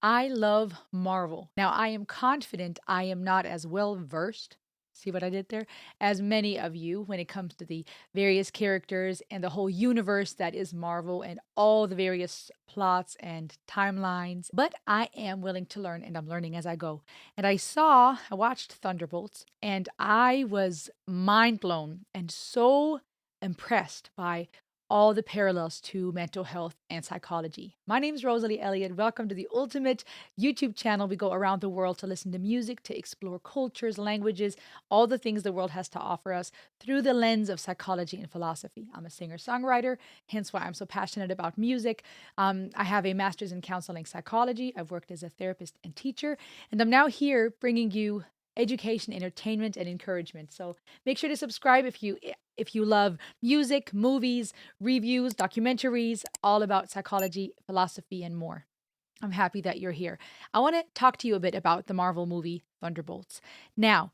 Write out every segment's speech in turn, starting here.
I love Marvel. Now, I am confident I am not as well versed, see what I did there, as many of you when it comes to the various characters and the whole universe that is Marvel and all the various plots and timelines. But I am willing to learn and I'm learning as I go. And I watched Thunderbolts and I was mind blown and so impressed by all the parallels to mental health and psychology. My name is Rosalie Elliott. Welcome to the ultimate YouTube channel. We go around the world to listen to music, to explore cultures, languages, all the things the world has to offer us through the lens of psychology and philosophy. I'm a singer songwriter, hence why I'm so passionate about music. I have a master's in counseling psychology. I've worked as a therapist and teacher, and I'm now here bringing you education, entertainment, and encouragement. So make sure to subscribe if you love music, movies, reviews, documentaries, all about psychology, philosophy, and more. I'm happy that you're here. I want to talk to you a bit about the Marvel movie Thunderbolts. Now,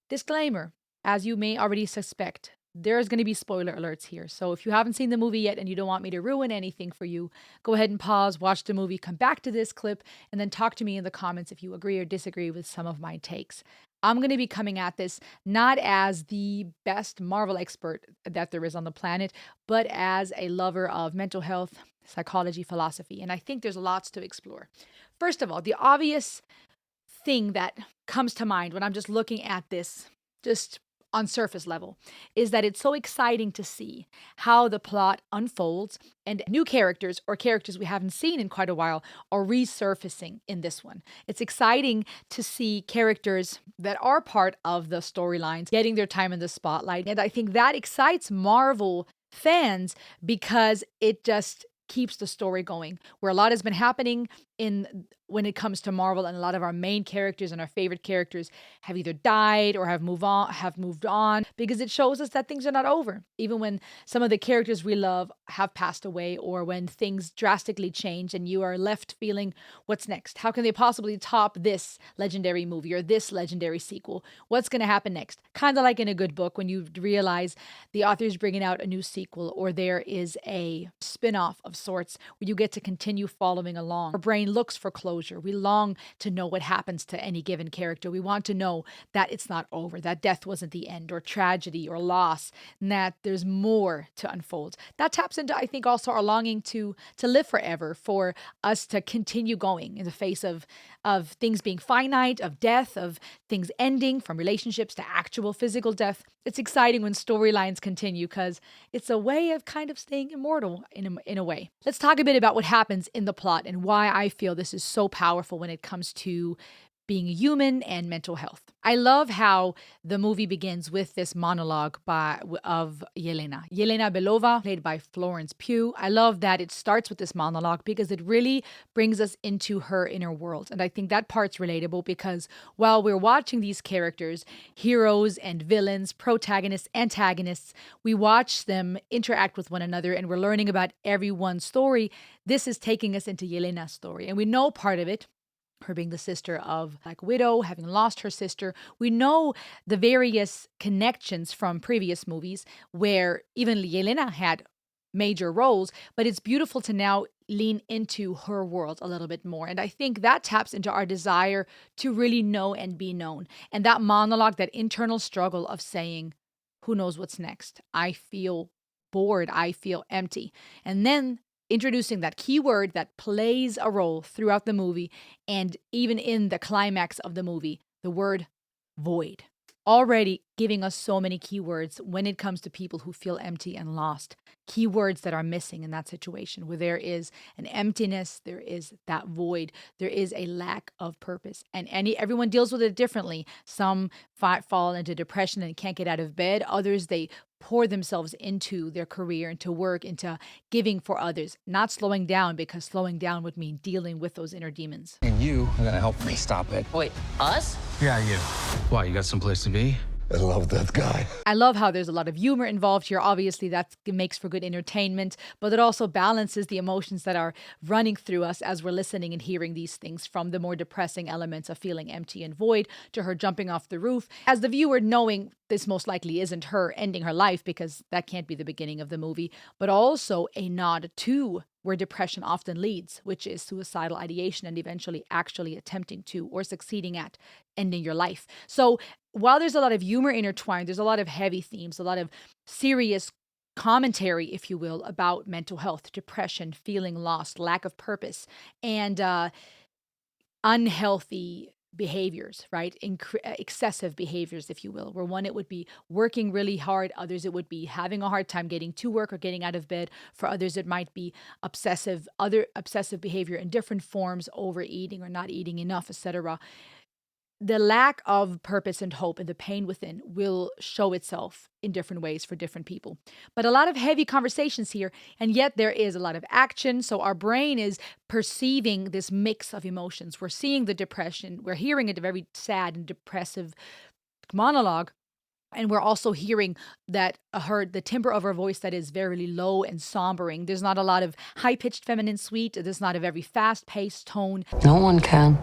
disclaimer, as you may already suspect, there's going to be spoiler alerts here. So if you haven't seen the movie yet and you don't want me to ruin anything for you, go ahead and pause, watch the movie, come back to this clip, and then talk to me in the comments if you agree or disagree with some of my takes. I'm going to be coming at this not as the best Marvel expert that there is on the planet, but as a lover of mental health, psychology, philosophy. And I think there's lots to explore. First of all, the obvious thing that comes to mind when I'm just looking at this, just on surface level, is that it's so exciting to see how the plot unfolds and new characters or characters we haven't seen in quite a while are resurfacing in this one. It's exciting to see characters that are part of the storylines getting their time in the spotlight. And I think that excites Marvel fans because it just keeps the story going, where a lot has been happening in when it comes to Marvel, and a lot of our main characters and our favorite characters have either died or have moved on, because it shows us that things are not over. Even when some of the characters we love have passed away, or when things drastically change and you are left feeling, what's next? How can they possibly top this legendary movie or this legendary sequel? What's going to happen next? Kind of like in a good book when you realize the author is bringing out a new sequel, or there is a spin-off of sorts where you get to continue following along. Our brain looks for closure. We long to know what happens to any given character. We want to know that it's not over, that death wasn't the end, or tragedy, or loss, and that there's more to unfold. That taps into, I think, also our longing to live forever, for us to continue going in the face of things being finite, of death, of things ending, from relationships to actual physical death. It's exciting when storylines continue because it's a way of kind of staying immortal in a way. Let's talk a bit about what happens in the plot and why I feel this is so powerful when it comes to being a human and mental health. I love how the movie begins with this monologue of Yelena Belova, played by Florence Pugh. I love that it starts with this monologue because it really brings us into her inner world. And I think that part's relatable because while we're watching these characters, heroes and villains, protagonists, antagonists, we watch them interact with one another and we're learning about everyone's story. This is taking us into Yelena's story. And we know part of it, her being the sister of like widow, having lost her sister. We know the various connections from previous movies where even Yelena had major roles, but it's beautiful to now lean into her world a little bit more. And I think that taps into our desire to really know and be known. And that monologue, that internal struggle of saying, who knows what's next? I feel bored. I feel empty. And then introducing that key word that plays a role throughout the movie and even in the climax of the movie, the word void. Already giving us so many keywords when it comes to people who feel empty and lost. Keywords that are missing in that situation, where there is an emptiness, there is that void, there is a lack of purpose. And everyone deals with it differently. Some fall into depression and can't get out of bed. Others, they pour themselves into their career, into work, into giving for others, not slowing down, because slowing down would mean dealing with those inner demons. And you are gonna help me stop it. Wait, us? Yeah, you. Why, you got someplace to be? I love that guy. I love how there's a lot of humor involved here. Obviously, that makes for good entertainment, but it also balances the emotions that are running through us as we're listening and hearing these things, from the more depressing elements of feeling empty and void to her jumping off the roof. As the viewer, knowing this most likely isn't her ending her life, because that can't be the beginning of the movie, but also a nod to where depression often leads, which is suicidal ideation and eventually actually attempting to or succeeding at ending your life. So while there's a lot of humor intertwined, there's a lot of heavy themes, a lot of serious commentary, if you will, about mental health, depression, feeling lost, lack of purpose, and unhealthy behaviors, right? Excessive behaviors, if you will, where one, it would be working really hard. Others, it would be having a hard time getting to work or getting out of bed. For others, it might be other obsessive behavior in different forms, overeating or not eating enough, etc. The lack of purpose and hope and the pain within will show itself in different ways for different people. But a lot of heavy conversations here, and yet there is a lot of action. So our brain is perceiving this mix of emotions. We're seeing the depression, we're hearing a very sad and depressive monologue. And we're also hearing that the timbre of her voice that is very low and sombering. There's not a lot of high pitched feminine sweet. There's not a very fast paced tone. No one can.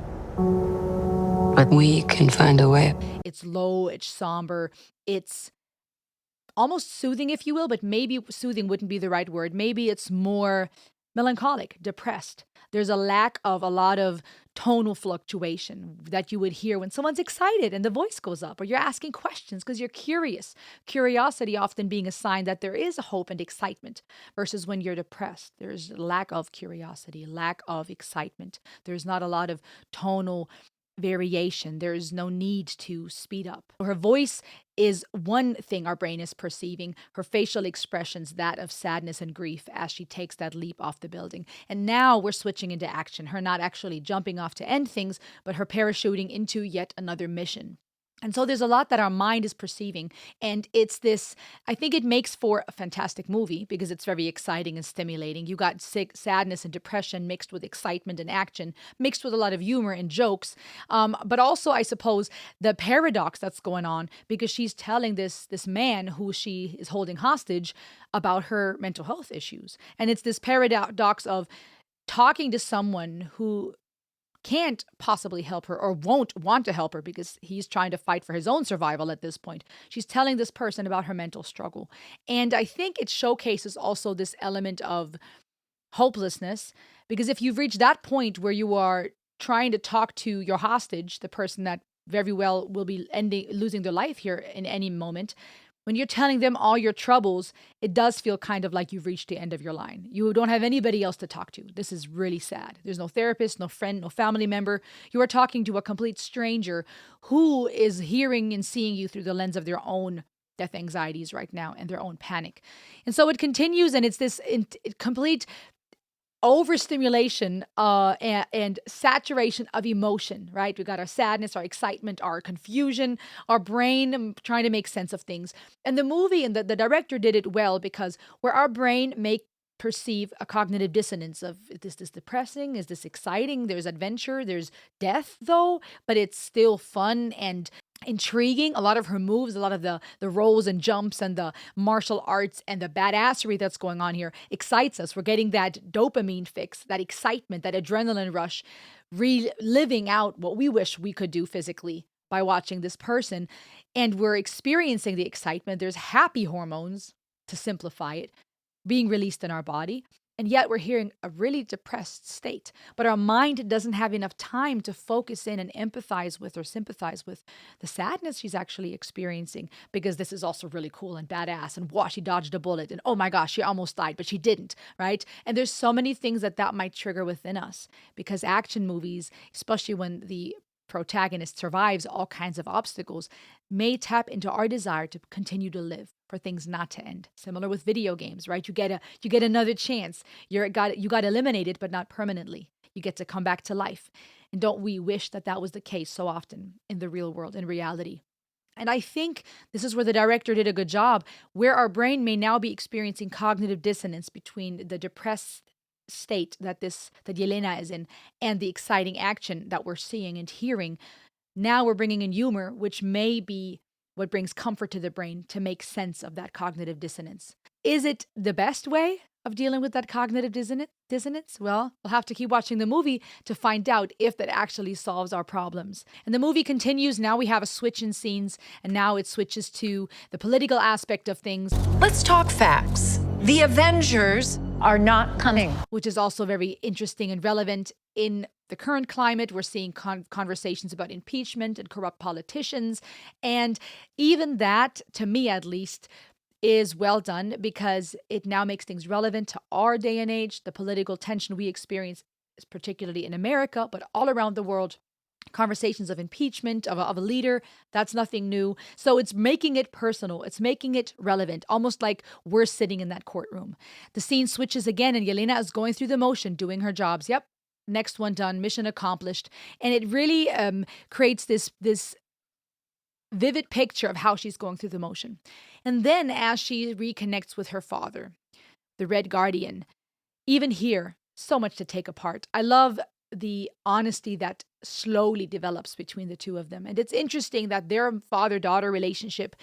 But we can find a way. It's low, it's somber, it's almost soothing, if you will, but maybe soothing wouldn't be the right word. Maybe it's more melancholic, depressed. There's a lack of a lot of tonal fluctuation that you would hear when someone's excited and the voice goes up, or you're asking questions because you're curious. Curiosity often being a sign that there is hope and excitement, versus when you're depressed, there's lack of curiosity, lack of excitement. There's not a lot of tonal variation. There's no need to speed up. Her voice is one thing our brain is perceiving, her facial expressions, that of sadness and grief as she takes that leap off the building. And now we're switching into action, her not actually jumping off to end things, but her parachuting into yet another mission. And so there's a lot that our mind is perceiving. And it's this, I think it makes for a fantastic movie because it's very exciting and stimulating. You got sadness and depression mixed with excitement and action, mixed with a lot of humor and jokes. But also, I suppose, the paradox that's going on, because she's telling this man who she is holding hostage about her mental health issues. And it's this paradox of talking to someone who can't possibly help her or won't want to help her because he's trying to fight for his own survival at this point. She's telling this person about her mental struggle. And I think it showcases also this element of hopelessness, because if you've reached that point where you are trying to talk to your hostage, the person that very well will be losing their life here in any moment, when you're telling them all your troubles, it does feel kind of like you've reached the end of your line. You don't have anybody else to talk to. This is really sad. There's no therapist, no friend, no family member. You are talking to a complete stranger who is hearing and seeing you through the lens of their own death anxieties right now and their own panic. And so it continues, and it's this complete overstimulation and saturation of emotion, right? We got our sadness, our excitement, our confusion, our brain trying to make sense of things. And the movie and the director did it well, because where our brain may perceive a cognitive dissonance of, is this depressing? Is this exciting? There's adventure, there's death though, but it's still fun and intriguing. A lot of her moves, a lot of the rolls and jumps and the martial arts and the badassery that's going on here excites us. We're getting that dopamine fix, that excitement, that adrenaline rush, reliving out what we wish we could do physically by watching this person. And we're experiencing the excitement. There's happy hormones, to simplify it, being released in our body. And yet we're hearing a really depressed state. But our mind doesn't have enough time to focus in and empathize with or sympathize with the sadness she's actually experiencing, because this is also really cool and badass. And wow, she dodged a bullet. And oh my gosh, she almost died, but she didn't, right? And there's so many things that might trigger within us, because action movies, especially when the protagonist survives all kinds of obstacles, may tap into our desire to continue to live, for things not to end. Similar with video games, right? You get another chance. You got eliminated, but not permanently. You get to come back to life. And don't we wish that was the case so often in the real world, in reality? And I think this is where the director did a good job, where our brain may now be experiencing cognitive dissonance between the depressed state that Yelena is in and the exciting action that we're seeing and hearing. Now we're bringing in humor, which may be what brings comfort to the brain to make sense of that cognitive dissonance. Is it the best way of dealing with that cognitive dissonance? Well, we'll have to keep watching the movie to find out if that actually solves our problems. And the movie continues. Now we have a switch in scenes, and now it switches to the political aspect of things. Let's talk facts. The Avengers are not coming. Which is also very interesting and relevant in the current climate. We're seeing conversations about impeachment and corrupt politicians. And even that, to me at least, is well done because it now makes things relevant to our day and age, the political tension we experience, particularly in America, but all around the world. Conversations of impeachment of a leader, that's nothing new. So it's making it personal. It's making it relevant, almost like we're sitting in that courtroom. The scene switches again, and Yelena is going through the motion, doing her jobs. Yep, next one done, mission accomplished. And it really creates this vivid picture of how she's going through the motion. And then as she reconnects with her father, the Red Guardian, even here, so much to take apart. I love the honesty that slowly develops between the two of them. And it's interesting that their father-daughter relationship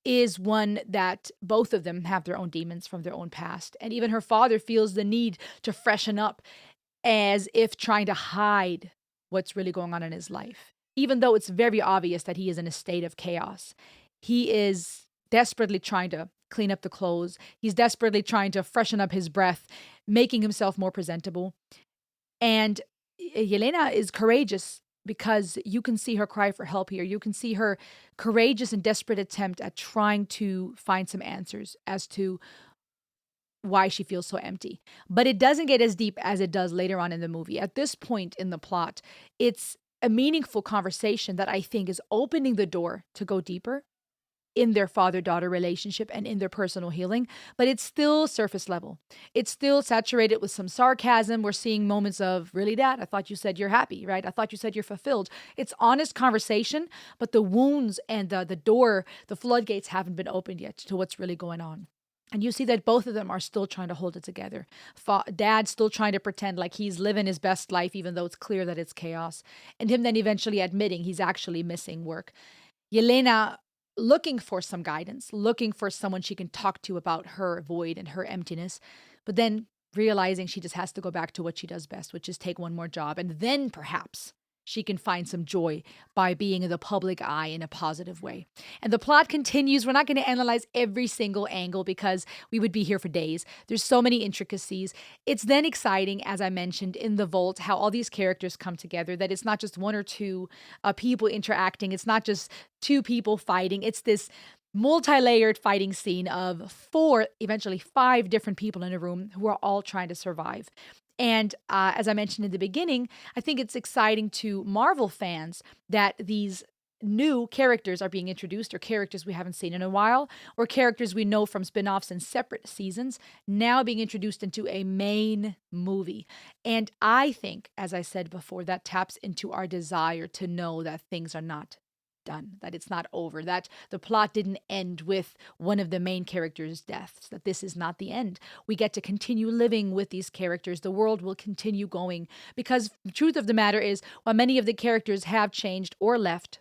is one that both of them have their own demons from their own past. And even her father feels the need to freshen up as if trying to hide what's really going on in his life. Even though it's very obvious that he is in a state of chaos, he is desperately trying to clean up the clothes. He's desperately trying to freshen up his breath, making himself more presentable. And Yelena is courageous because you can see her cry for help here. You can see her courageous and desperate attempt at trying to find some answers as to why she feels so empty. But it doesn't get as deep as it does later on in the movie. At this point in the plot, it's a meaningful conversation that I think is opening the door to go deeper in their father-daughter relationship and in their personal healing, but it's still surface level. It's still saturated with some sarcasm. We're seeing moments of, really, Dad? I thought you said you're happy, right? I thought you said you're fulfilled. It's honest conversation, but the wounds and the door, the floodgates haven't been opened yet to what's really going on. And you see that both of them are still trying to hold it together. Dad's still trying to pretend like he's living his best life, even though it's clear that it's chaos. And him then eventually admitting he's actually missing work. Yelena looking for some guidance, looking for someone she can talk to about her void and her emptiness, but then realizing she just has to go back to what she does best, which is take one more job. And then perhaps she can find some joy by being in the public eye in a positive way. And the plot continues. We're not going to analyze every single angle because we would be here for days. There's so many intricacies. It's then exciting, as I mentioned, in the vault, how all these characters come together, that it's not just one or two people interacting. It's not just two people fighting. It's this multi-layered fighting scene of 4, eventually 5 different people in a room who are all trying to survive. And as I mentioned in the beginning, I think it's exciting to Marvel fans that these new characters are being introduced, or characters we haven't seen in a while, or characters we know from spin-offs and separate seasons, now being introduced into a main movie. And I think, as I said before, that taps into our desire to know that things are not done, that it's not over, that the plot didn't end with one of the main characters' deaths, that this is not the end. We get to continue living with these characters. The world will continue going, because the truth of the matter is, while many of the characters have changed or left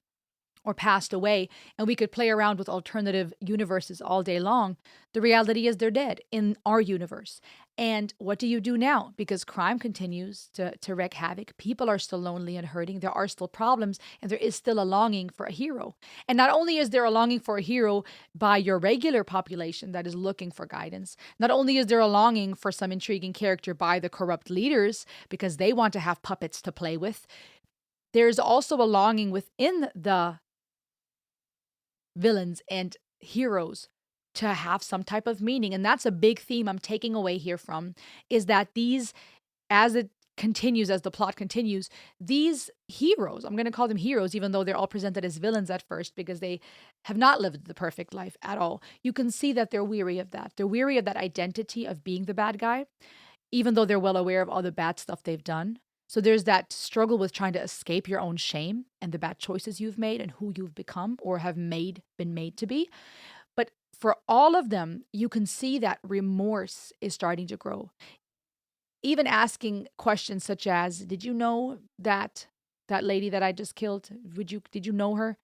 or passed away, and we could play around with alternative universes all day long, the reality is they're dead in our universe. And what do you do now? Because crime continues to wreak havoc. People are still lonely and hurting. There are still problems, and there is still a longing for a hero. And not only is there a longing for a hero by your regular population that is looking for guidance, not only is there a longing for some intriguing character by the corrupt leaders because they want to have puppets to play with, there's also a longing within the villains and heroes to have some type of meaning. And that's a big theme I'm taking away here from, is that these, as it continues, as the plot continues, these heroes, I'm going to call them heroes, even though they're all presented as villains at first because they have not lived the perfect life at all. You can see that they're weary of that. They're weary of that identity of being the bad guy, even though they're well aware of all the bad stuff they've done. So there's that struggle with trying to escape your own shame and the bad choices you've made and who you've become or have been made to be. But for all of them, you can see that remorse is starting to grow. Even asking questions such as, did you know that lady that I just killed? Did you know her?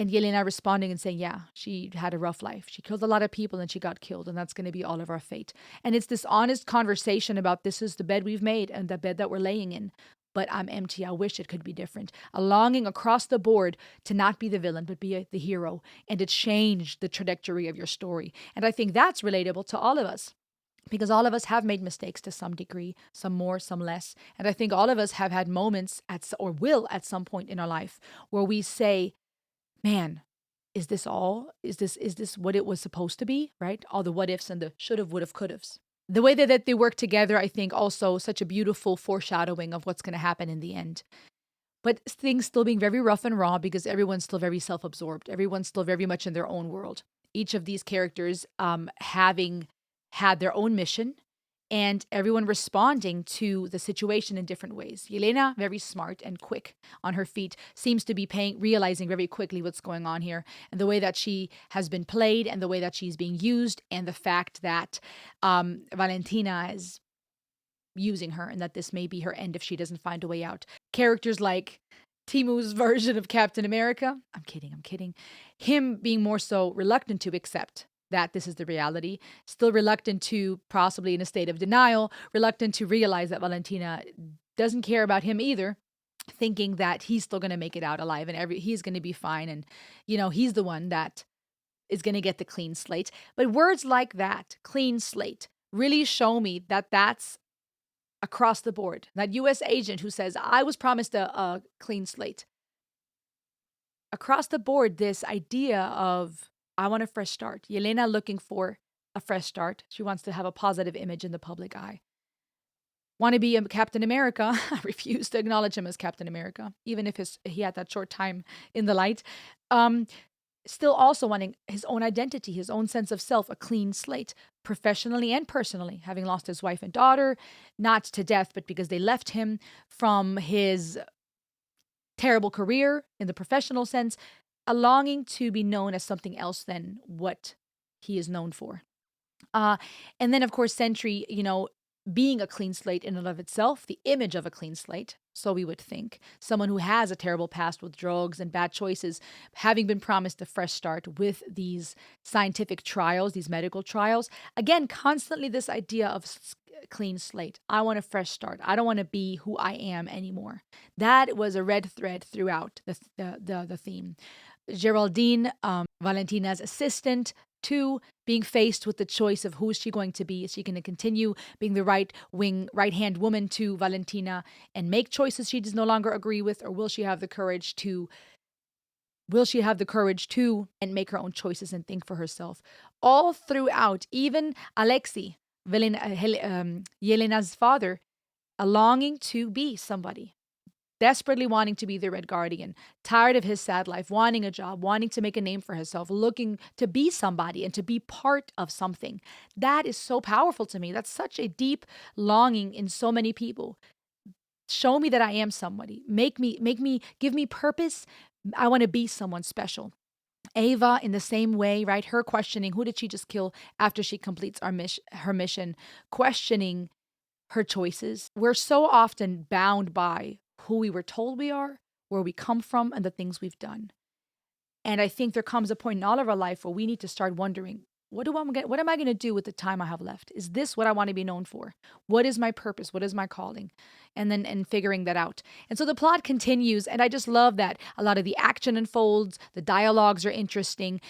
And Yelena responding and saying, yeah, she had a rough life. She killed a lot of people and she got killed, and that's going to be all of our fate. And it's this honest conversation about this is the bed we've made and the bed that we're laying in. But I'm empty. I wish it could be different. A longing across the board to not be the villain, but be the hero, and to change the trajectory of your story. And I think that's relatable to all of us, because all of us have made mistakes to some degree, some more, some less. And I think all of us have had moments or will at some point in our life where we say, man, is this all? Is this what it was supposed to be? Right? All the what ifs and the should have, would have, could have's. The way that they work together, I think also such a beautiful foreshadowing of what's going to happen in the end. But things still being very rough and raw because everyone's still very self absorbed. Everyone's still very much in their own world. Each of these characters having had their own mission, and everyone responding to the situation in different ways. Yelena, very smart and quick on her feet, seems to be realizing very quickly what's going on here, and the way that she has been played, and the way that she's being used, and the fact that Valentina is using her, and that this may be her end if she doesn't find a way out. Characters like Timu's version of Captain America. I'm kidding. Him being more so reluctant to accept that this is the reality, still reluctant to, possibly in a state of denial, reluctant to realize that Valentina doesn't care about him either, thinking that he's still going to make it out alive and he's going to be fine. And, he's the one that is going to get the clean slate. But words like that, clean slate, really show me that that's across the board. That U.S. agent who says, I was promised a clean slate. Across the board, this idea of, I want a fresh start. Yelena looking for a fresh start. She wants to have a positive image in the public eye. Want to be a Captain America. I refuse to acknowledge him as Captain America, even if he had that short time in the light. Still also wanting his own identity, his own sense of self, a clean slate, professionally and personally, having lost his wife and daughter, not to death, but because they left him, from his terrible career in the professional sense, a longing to be known as something else than what he is known for. And then, of course, Sentry, being a clean slate in and of itself, the image of a clean slate, so we would think. Someone who has a terrible past with drugs and bad choices, having been promised a fresh start with these scientific trials, these medical trials. Again, constantly this idea of clean slate. I want a fresh start. I don't want to be who I am anymore. That was a red thread throughout the theme. Geraldine, Valentina's assistant, too, being faced with the choice of who is she going to be. Is she going to continue being the right-hand woman to Valentina and make choices she does no longer agree with, or will she have the courage to and make her own choices and think for herself? All throughout, even Alexei, Yelena's father, a longing to be somebody. Desperately wanting to be the Red Guardian, tired of his sad life, wanting a job, wanting to make a name for himself, looking to be somebody and to be part of something. That is so powerful to me. That's such a deep longing in so many people. Show me that I am somebody. Give me purpose. I want to be someone special. Ava, in the same way, right? Her questioning, who did she just kill after she completes her mission? Questioning her choices. We're so often bound by who we were told we are, where we come from, and the things we've done. And I think there comes a point in all of our life where we need to start wondering, what am I going to do with the time I have left? Is this what I want to be known for? What is my purpose? What is my calling? And figuring that out. And so the plot continues, and I just love that a lot of the action unfolds, the dialogues are interesting,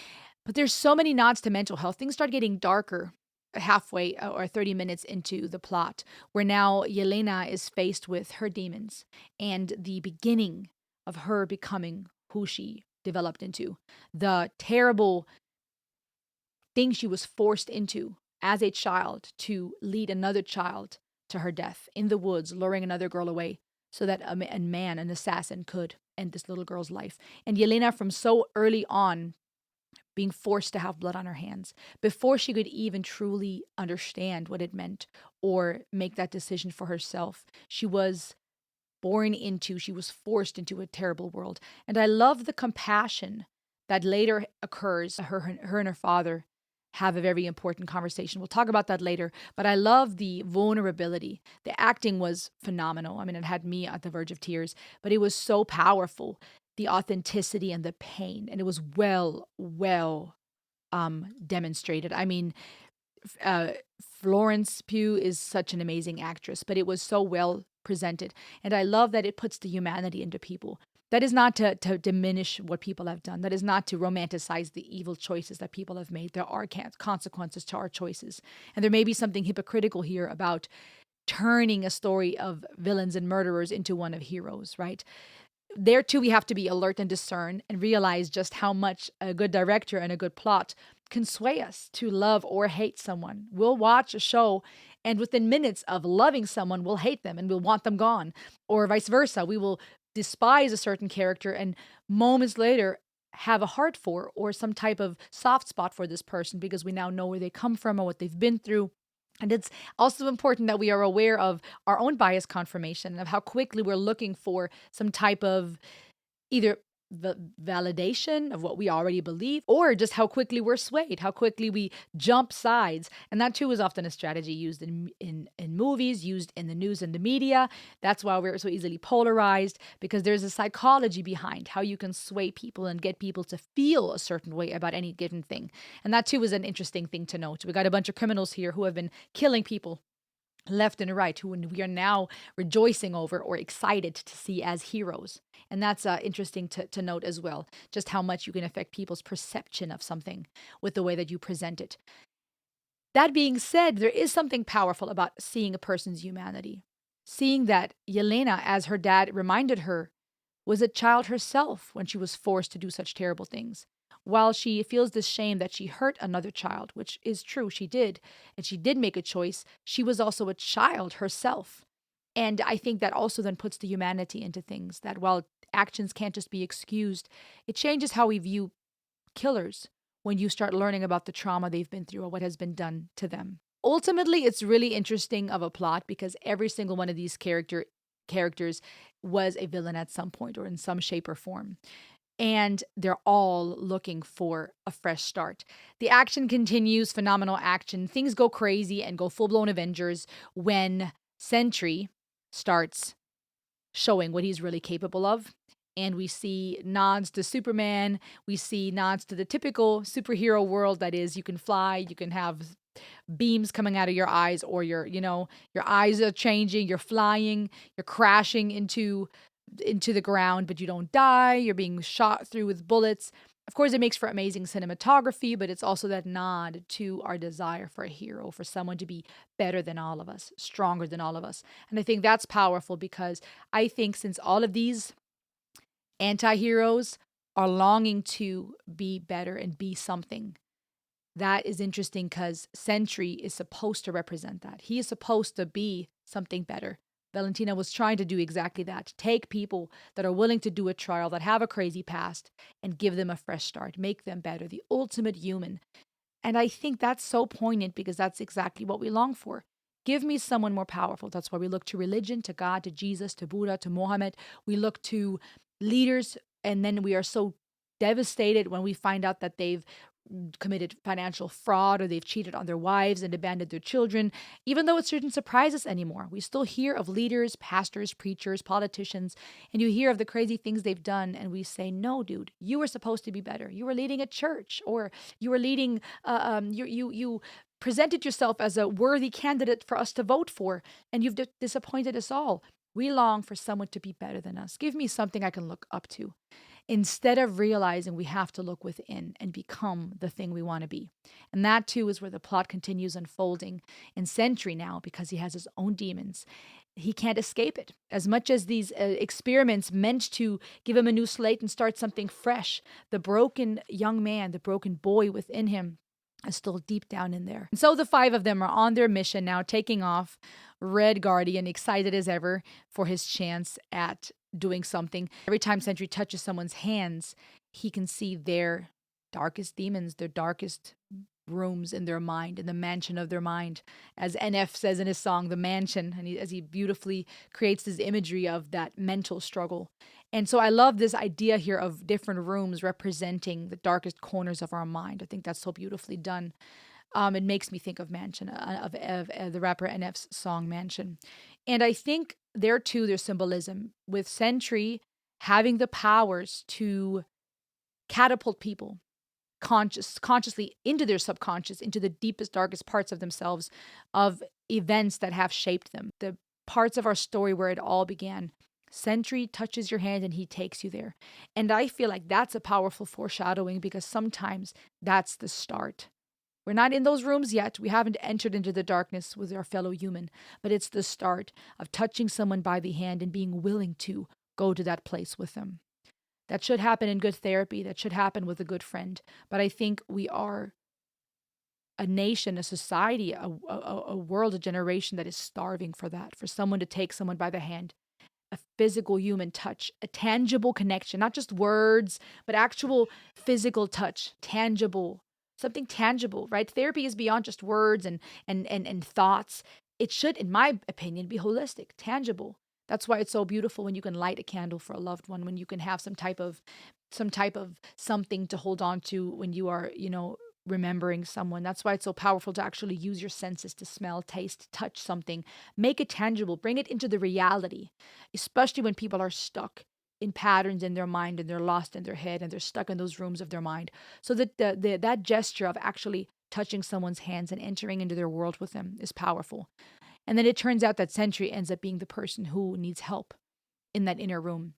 but there's so many nods to mental health. Things start getting darker halfway or 30 minutes into the plot, where now Yelena is faced with her demons and the beginning of her becoming who she developed into, the terrible thing she was forced into as a child to lead another child to her death in the woods, luring another girl away so that a man, an assassin, could end this little girl's life. And Yelena, from so early on, being forced to have blood on her hands before she could even truly understand what it meant or make that decision for herself. She was forced into a terrible world. And I love the compassion that later occurs. Her and her father have a very important conversation. We'll talk about that later. But I love the vulnerability. The acting was phenomenal. I mean, it had me at the verge of tears, but it was so powerful. the authenticity and the pain. And it was well demonstrated. I mean, uh, Florence Pugh is such an amazing actress, but it was so well presented. And I love that it puts the humanity into people. That is not to diminish what people have done. That is not to romanticize the evil choices that people have made. There are consequences to our choices. And there may be something hypocritical here about turning a story of villains and murderers into one of heroes, right? There too, we have to be alert and discern and realize just how much a good director and a good plot can sway us to love or hate someone. We'll watch a show, and within minutes of loving someone, we'll hate them and we'll want them gone, or vice versa. We will despise a certain character and moments later have a heart for or some type of soft spot for this person because we now know where they come from or what they've been through. And it's also important that we are aware of our own bias confirmation and of how quickly we're looking for some type of either the validation of what we already believe or just how quickly we're swayed, how quickly we jump sides. And that too is often a strategy used in movies, used in the news and the media. That's why we're so easily polarized, because there's a psychology behind how you can sway people and get people to feel a certain way about any given thing. And that too is an interesting thing to note. We got a bunch of criminals here who have been killing people left and right, who we are now rejoicing over or excited to see as heroes. And that's interesting to note as well, just how much you can affect people's perception of something with the way that you present it. That being said, there is something powerful about seeing a person's humanity. Seeing that Yelena, as her dad reminded her, was a child herself when she was forced to do such terrible things. While she feels this shame that she hurt another child, which is true, she did, and she did make a choice, she was also a child herself. And I think that also then puts the humanity into things, that while actions can't just be excused, it changes how we view killers when you start learning about the trauma they've been through or what has been done to them. Ultimately, it's really interesting of a plot because every single one of these characters was a villain at some point or in some shape or form. And they're all looking for a fresh start. The action continues, phenomenal action. Things go crazy and go full blown Avengers when Sentry starts showing what he's really capable of. And we see nods to Superman. We see nods to the typical superhero world, that is, you can fly, you can have beams coming out of your eyes, or your eyes are changing, you're flying, you're crashing into the ground, but you don't die. You're being shot through with bullets. Of course, it makes for amazing cinematography, but it's also that nod to our desire for a hero, for someone to be better than all of us, stronger than all of us. And I think that's powerful because I think since all of these anti-heroes are longing to be better and be something, that is interesting because Sentry is supposed to represent that. He is supposed to be something better. Valentina was trying to do exactly that. Take people that are willing to do a trial, that have a crazy past, and give them a fresh start. Make them better, the ultimate human. And I think that's so poignant because that's exactly what we long for. Give me someone more powerful. That's why we look to religion, to God, to Jesus, to Buddha, to Mohammed. We look to leaders, and then we are so devastated when we find out that they've committed financial fraud or they've cheated on their wives and abandoned their children. Even though it shouldn't surprise us anymore, we still hear of leaders, pastors, preachers, politicians, and you hear of the crazy things they've done, and we say, no, dude, you were supposed to be better. You were leading a church, or you were leading you presented yourself as a worthy candidate for us to vote for, and you've disappointed us all. We long for someone to be better than us. Give me something I can look up to, instead of realizing we have to look within and become the thing we want to be. And that too is where the plot continues unfolding in Sentry now, because he has his own demons. He can't escape it. As much as these experiments meant to give him a new slate and start something fresh, the broken young man, the broken boy within him is still deep down in there. And so the five of them are on their mission now, taking off. Red Guardian, excited as ever for his chance at doing something. Every time Sentry touches someone's hands, he can see their darkest demons, their darkest rooms in their mind, in the mansion of their mind. As NF says in his song, The Mansion, and as he beautifully creates this imagery of that mental struggle. And so I love this idea here of different rooms representing the darkest corners of our mind. I think that's so beautifully done. It makes me think of Mansion, of the rapper NF's song Mansion. And I think there too, there's symbolism with Sentry having the powers to catapult people consciously into their subconscious, into the deepest, darkest parts of themselves, of events that have shaped them. The parts of our story where it all began. Sentry touches your hand and he takes you there. And I feel like that's a powerful foreshadowing because sometimes that's the start. We're not in those rooms yet. We haven't entered into the darkness with our fellow human, but it's the start of touching someone by the hand and being willing to go to that place with them. That should happen in good therapy. That should happen with a good friend. But I think we are a nation, a society, a world, a generation that is starving for that, for someone to take someone by the hand, a physical human touch, a tangible connection, not just words, but actual physical touch, tangible, something tangible, right? Therapy is beyond just words and thoughts. It should, in my opinion, be holistic, tangible. That's why it's so beautiful when you can light a candle for a loved one, when you can have some type of something to hold on to when you are, remembering someone. That's why it's so powerful to actually use your senses to smell, taste, touch something, make it tangible, bring it into the reality, especially when people are stuck in patterns in their mind and they're lost in their head and they're stuck in those rooms of their mind. So that that gesture of actually touching someone's hands and entering into their world with them is powerful. And then it turns out that Sentry ends up being the person who needs help in that inner room.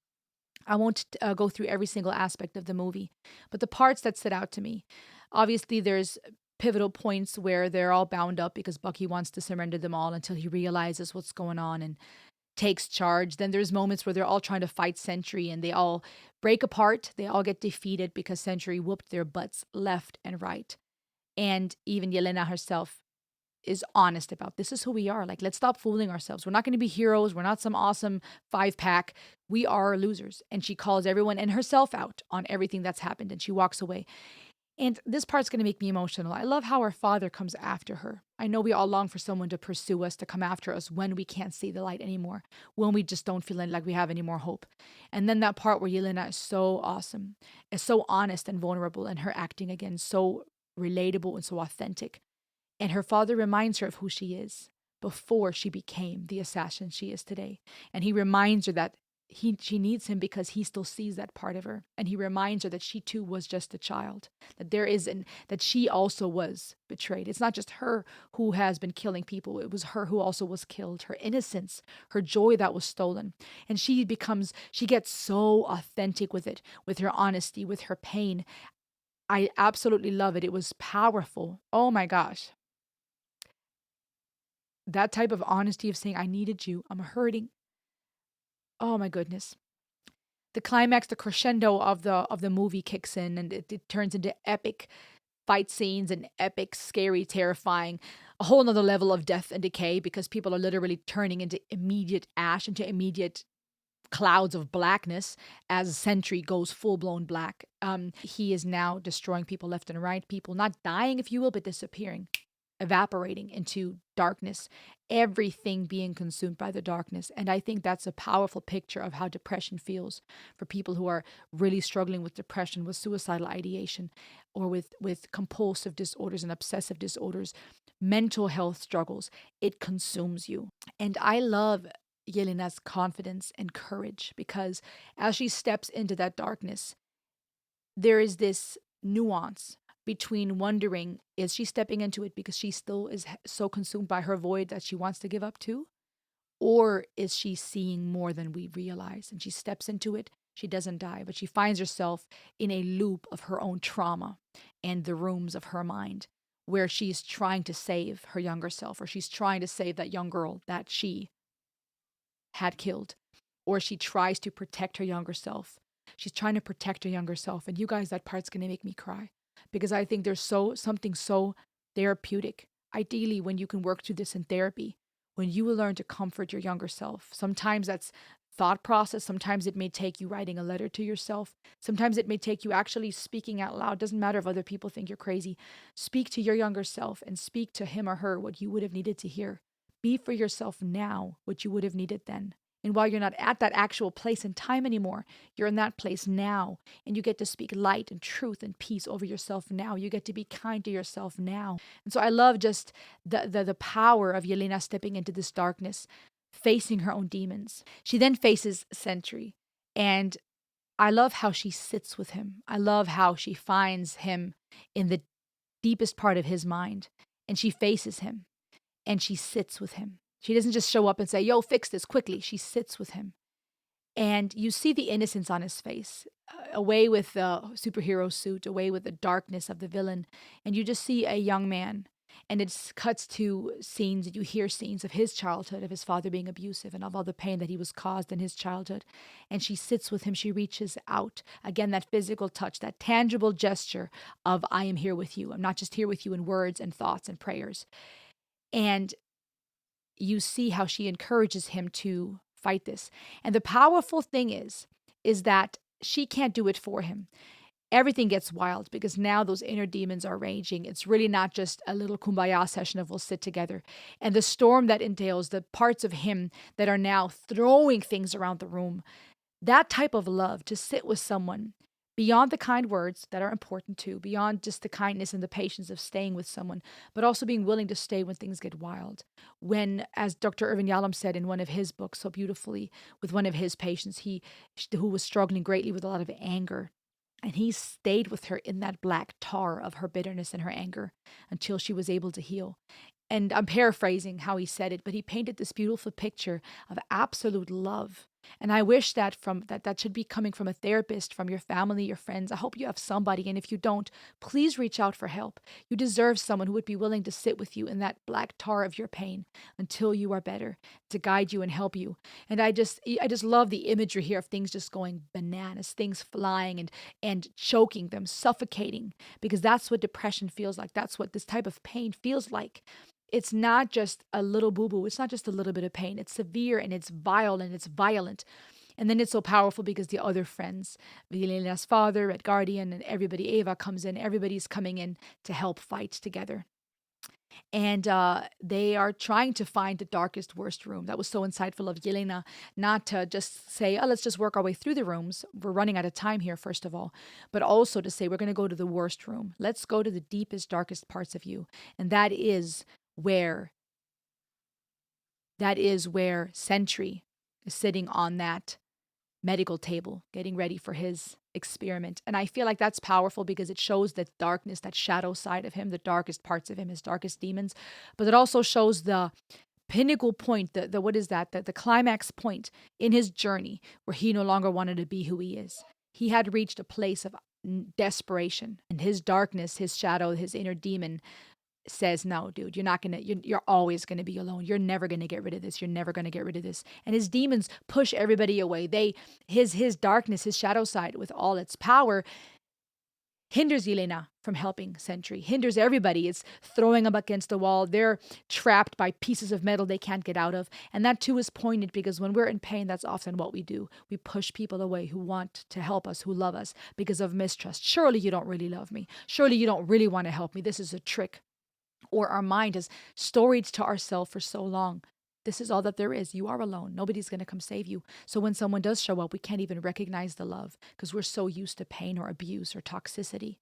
I won't go through every single aspect of the movie, but the parts that stood out to me. Obviously, there's pivotal points where they're all bound up because Bucky wants to surrender them all until he realizes what's going on and takes charge. Then there's moments where they're all trying to fight Sentry and they all break apart. They all get defeated because Sentry whooped their butts left and right. And even Yelena herself is honest about this is who we are. Like, let's stop fooling ourselves. We're not going to be heroes. We're not some awesome 5-pack. We are losers. And she calls everyone and herself out on everything that's happened and she walks away. And this part's going to make me emotional. I love how her father comes after her. I know we all long for someone to pursue us, to come after us when we can't see the light anymore, when we just don't feel like we have any more hope. And then that part where Yelena is so awesome, is so honest and vulnerable, and her acting again so relatable and so authentic. And her father reminds her of who she is before she became the assassin she is today. And he reminds her that she needs him because he still sees that part of her. And he reminds her that she too was just a child, that that she also was betrayed. It's not just her who has been killing people. It was her who also was killed, her innocence, her joy that was stolen. And she gets so authentic with it, with her honesty, with her pain. I absolutely love it. It was powerful. Oh my gosh. That type of honesty of saying, I needed you, I'm hurting. Oh my goodness. The climax, the crescendo of the movie kicks in and it turns into epic fight scenes and epic, scary, terrifying, a whole nother level of death and decay because people are literally turning into immediate ash, into immediate clouds of blackness as Sentry goes full blown black. He is now destroying people left and right, people not dying, if you will, but disappearing, evaporating into darkness, everything being consumed by the darkness. And I think that's a powerful picture of how depression feels for people who are really struggling with depression, with suicidal ideation, or with compulsive disorders and obsessive disorders, mental health struggles. It consumes you. And I love Yelena's confidence and courage because as she steps into that darkness, there is this nuance between wondering, is she stepping into it because she still is so consumed by her void that she wants to give up too? Or is she seeing more than we realize? And she steps into it, she doesn't die, but she finds herself in a loop of her own trauma and the rooms of her mind where she's trying to save her younger self, or she's trying to save that young girl that she had killed, or she tries to protect her younger self. She's trying to protect her younger self. And you guys, that part's going to make me cry because I think there's something so therapeutic. Ideally, when you can work through this in therapy, when you will learn to comfort your younger self. Sometimes that's thought process. Sometimes it may take you writing a letter to yourself. Sometimes it may take you actually speaking out loud. Doesn't matter if other people think you're crazy. Speak to your younger self and speak to him or her what you would have needed to hear. Be for yourself now what you would have needed then. And while you're not at that actual place and time anymore, you're in that place now. And you get to speak light and truth and peace over yourself now. You get to be kind to yourself now. And so I love just the power of Yelena stepping into this darkness, facing her own demons. She then faces Sentry. And I love how she sits with him. I love how she finds him in the deepest part of his mind, and she faces him and she sits with him. She doesn't just show up and say, "Yo, fix this quickly." She sits with him. And you see the innocence on his face, away with the superhero suit, away with the darkness of the villain. And you just see a young man. And it cuts to scenes, you hear scenes of his childhood, of his father being abusive, and of all the pain that he was caused in his childhood. And she sits with him, she reaches out. Again, that physical touch, that tangible gesture of, I am here with you. I'm not just here with you in words and thoughts and prayers. And you see how she encourages him to fight this. And the powerful thing is that she can't do it for him. Everything gets wild because now those inner demons are raging. It's really not just a little kumbaya session of we'll sit together. And the storm that entails the parts of him that are now throwing things around the room, that type of love, to sit with someone beyond the kind words that are important too, beyond just the kindness and the patience of staying with someone, but also being willing to stay when things get wild. When, as Dr. Irvin Yalom said in one of his books so beautifully, with one of his patients, who was struggling greatly with a lot of anger, and he stayed with her in that black tar of her bitterness and her anger until she was able to heal. And I'm paraphrasing how he said it, but he painted this beautiful picture of absolute love. And I wish that that should be coming from a therapist, from your family, your friends. I hope you have somebody. And if you don't, please reach out for help. You deserve someone who would be willing to sit with you in that black tar of your pain until you are better, to guide you and help you. And I just love the imagery here of things just going bananas, things flying and choking them, suffocating, because that's what depression feels like. That's what this type of pain feels like. It's not just a little boo boo. It's not just a little bit of pain. It's severe and it's vile and it's violent. And then it's so powerful because the other friends, Yelena's father, Red Guardian, and everybody, Ava comes in, everybody's coming in to help fight together. And they are trying to find the darkest, worst room. That was so insightful of Yelena, not to just say, oh, let's just work our way through the rooms. We're running out of time here, first of all. But also to say, we're going to go to the worst room. Let's go to the deepest, darkest parts of you. And where that is where Sentry is sitting on that medical table, getting ready for his experiment. And I feel like that's powerful because it shows that darkness, that shadow side of him, the darkest parts of him, his darkest demons. But it also shows the pinnacle point, the what is that? The climax point in his journey where he no longer wanted to be who he is. He had reached a place of desperation, and his darkness, his shadow, his inner demon says, no, dude, you're always gonna be alone. You're never gonna get rid of this. You're never gonna get rid of this. And his demons push everybody away. His darkness, his shadow side, with all its power, hinders Yelena from helping Sentry, hinders everybody. It's throwing them against the wall. They're trapped by pieces of metal they can't get out of. And that too is poignant because when we're in pain, that's often what we do. We push people away who want to help us, who love us, because of mistrust. Surely you don't really love me. Surely you don't really want to help me. This is a trick. Or our mind has storied to ourselves for so long. This is all that there is. You are alone. Nobody's going to come save you. So when someone does show up, we can't even recognize the love because we're so used to pain or abuse or toxicity.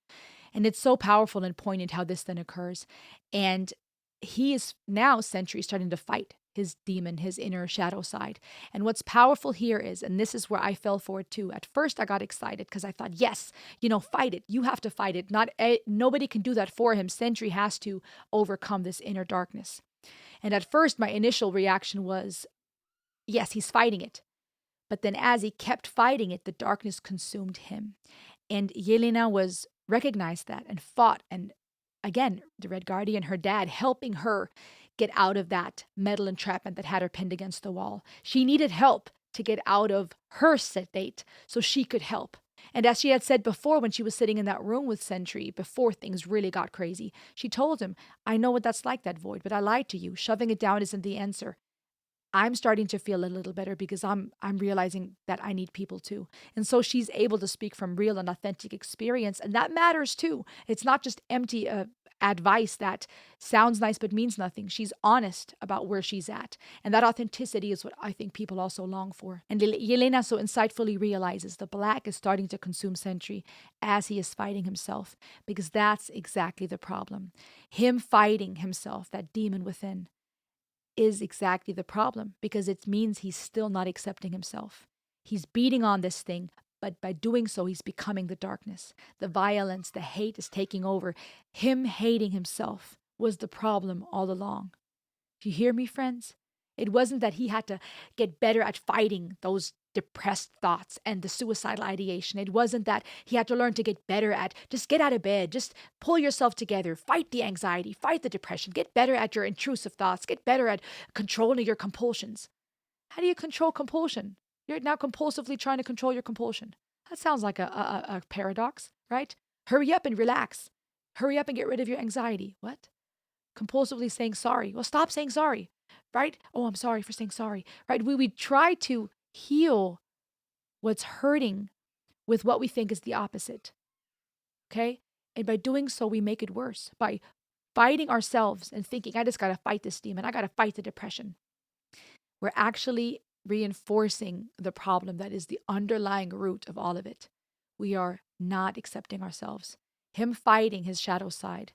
And it's so powerful and poignant how this then occurs. And he is now, Sentry, starting to fight his demon, his inner shadow side. And what's powerful here is, and this is where I fell for it too. At first, I got excited because I thought, yes, fight it. You have to fight it. Nobody can do that for him. Sentry has to overcome this inner darkness. And at first, my initial reaction was, yes, he's fighting it. But then as he kept fighting it, the darkness consumed him. And Yelena recognized that and fought. And again, the Red Guardian, her dad, helping her get out of that metal entrapment that had her pinned against the wall. She needed help to get out of her state so she could help. And as she had said before, when she was sitting in that room with Sentry, before things really got crazy, she told him, I know what that's like, that void, but I lied to you. Shoving it down isn't the answer. I'm starting to feel a little better because I'm realizing that I need people too. And so she's able to speak from real and authentic experience. And that matters too. It's not just empty advice that sounds nice but means nothing. She's honest about where she's at. And that authenticity is what I think people also long for. And Yelena so insightfully realizes the black is starting to consume Sentry as he is fighting himself, because that's exactly the problem. Him fighting himself, that demon within, is exactly the problem, because it means he's still not accepting himself. He's beating on this thing But by doing so, he's becoming the darkness. The violence, the hate is taking over. Him hating himself was the problem all along. Do you hear me, friends? It wasn't that he had to get better at fighting those depressed thoughts and the suicidal ideation. It wasn't that he had to learn to get better at just get out of bed, just pull yourself together, fight the anxiety, fight the depression, get better at your intrusive thoughts, get better at controlling your compulsions. How do you control compulsion? You're now compulsively trying to control your compulsion. That sounds like a paradox, right? Hurry up and relax. Hurry up and get rid of your anxiety. What? Compulsively saying sorry. Well, stop saying sorry, right? Oh, I'm sorry for saying sorry, right? We try to heal what's hurting with what we think is the opposite, okay? And by doing so, we make it worse by fighting ourselves and thinking, I just got to fight this demon. I got to fight the depression. We're actually reinforcing the problem that is the underlying root of all of it. We are not accepting ourselves. Him fighting his shadow side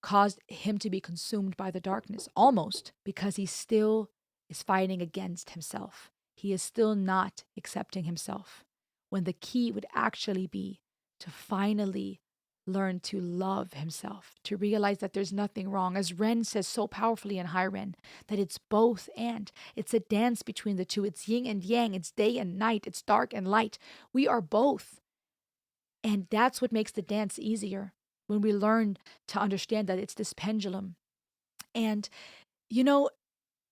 caused him to be consumed by the darkness, almost because he still is fighting against himself. He is still not accepting himself. When the key would actually be to finally learn to love himself, to realize that there's nothing wrong. As Ren says so powerfully in High Ren, that it's both and. It's a dance between the two. It's yin and yang. It's day and night. It's dark and light. We are both. And that's what makes the dance easier when we learn to understand that it's this pendulum. And, you know,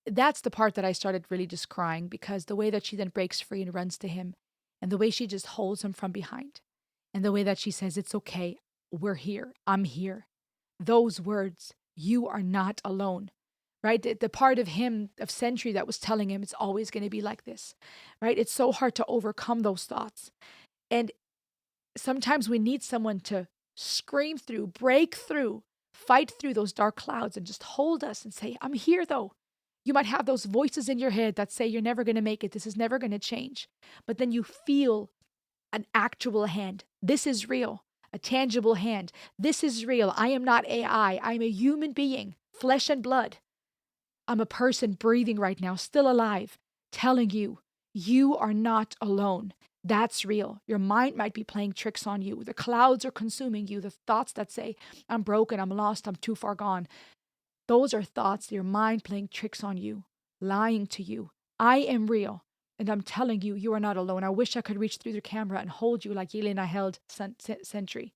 that's the part that I started really just crying, because the way that she then breaks free and runs to him, and the way she just holds him from behind, and the way that she says, it's okay, we're here, I'm here. Those words, you are not alone, right? The part of him, of Sentry, that was telling him it's always going to be like this, right? It's so hard to overcome those thoughts. And sometimes we need someone to scream through, break through, fight through those dark clouds and just hold us and say, I'm here though. You might have those voices in your head that say you're never going to make it. This is never going to change. But then you feel an actual hand. This is real. A tangible hand. This is real. I am not AI. I'm a human being, flesh and blood. I'm a person breathing right now, still alive, telling you, you are not alone. That's real. Your mind might be playing tricks on you. The clouds are consuming you. The thoughts that say, I'm broken, I'm lost, I'm too far gone. Those are thoughts, your mind playing tricks on you, lying to you. I am real. And I'm telling you, you are not alone. I wish I could reach through the camera and hold you like Yelena held Sentry.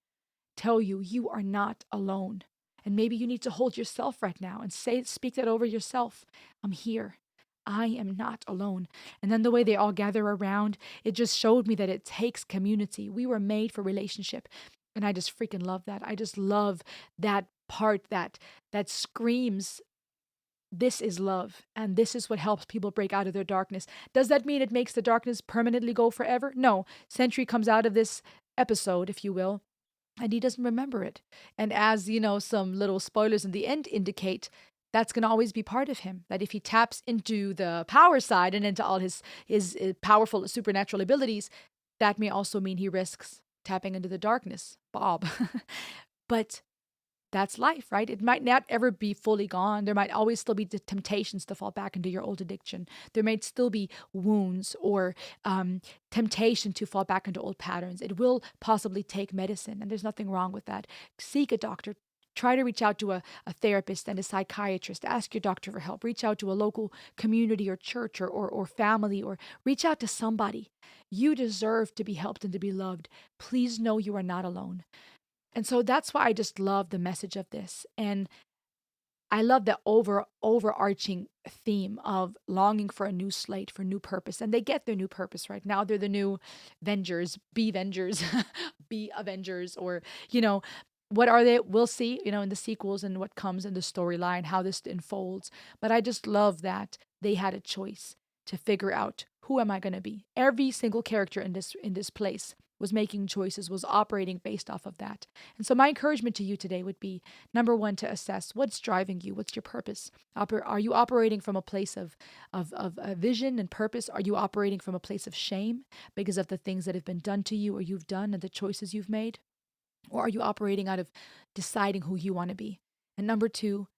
Tell you, you are not alone. And maybe you need to hold yourself right now and speak that over yourself. I'm here. I am not alone. And then the way they all gather around, it just showed me that it takes community. We were made for relationship. And I just freaking love that. I just love that part that screams, this is love. And this is what helps people break out of their darkness. Does that mean it makes the darkness permanently go forever? No. Sentry comes out of this episode, if you will, and he doesn't remember it. And as you know, some little spoilers in the end indicate, that's going to always be part of him. That if he taps into the power side and into all his powerful supernatural abilities, that may also mean he risks tapping into the darkness, Bob. But that's life, right? It might not ever be fully gone. There might always still be the temptations to fall back into your old addiction. There might still be wounds or temptation to fall back into old patterns. It will possibly take medicine, and there's nothing wrong with that. Seek a doctor. Try to reach out to a therapist and a psychiatrist. Ask your doctor for help. Reach out to a local community or church or family, or reach out to somebody. You deserve to be helped and to be loved. Please know you are not alone. And so that's why I just love the message of this. And I love the overarching theme of longing for a new slate, for new purpose. And they get their new purpose right now. They're the new Vengers, be Vengers, be Avengers, or, what are they? We'll see, in the sequels and what comes in the storyline, how this unfolds. But I just love that they had a choice to figure out, who am I going to be? Every single character in this place was making choices, was operating based off of that. And so my encouragement to you today would be, number one, to assess what's driving you. What's your purpose? Are you operating from a place of vision and purpose? Are you operating from a place of shame because of the things that have been done to you or you've done and the choices you've made? Or are you operating out of deciding who you want to be? And number two,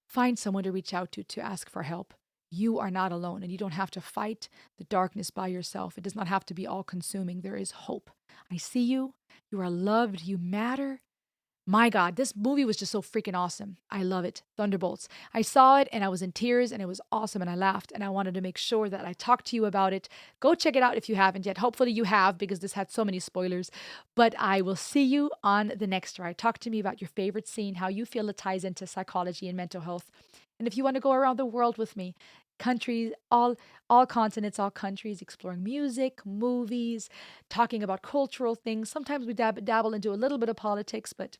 find someone to reach out to ask for help. You are not alone, and you don't have to fight the darkness by yourself. It does not have to be all consuming. There is hope. I see you. You are loved. You matter. My God, this movie was just so freaking awesome. I love it. Thunderbolts. I saw it and I was in tears and it was awesome and I laughed and I wanted to make sure that I talked to you about it. Go check it out if you haven't yet. Hopefully you have because this had so many spoilers. But I will see you on the next ride. Talk to me about your favorite scene, how you feel it ties into psychology and mental health. And if you want to go around the world with me, countries, all continents, all countries, exploring music, movies, talking about cultural things. Sometimes we dabble into a little bit of politics, but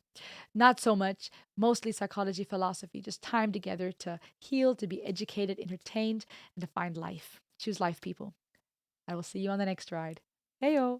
not so much. Mostly psychology, philosophy, just time together to heal, to be educated, entertained, and to find life. Choose life, people. I will see you on the next ride. Heyo.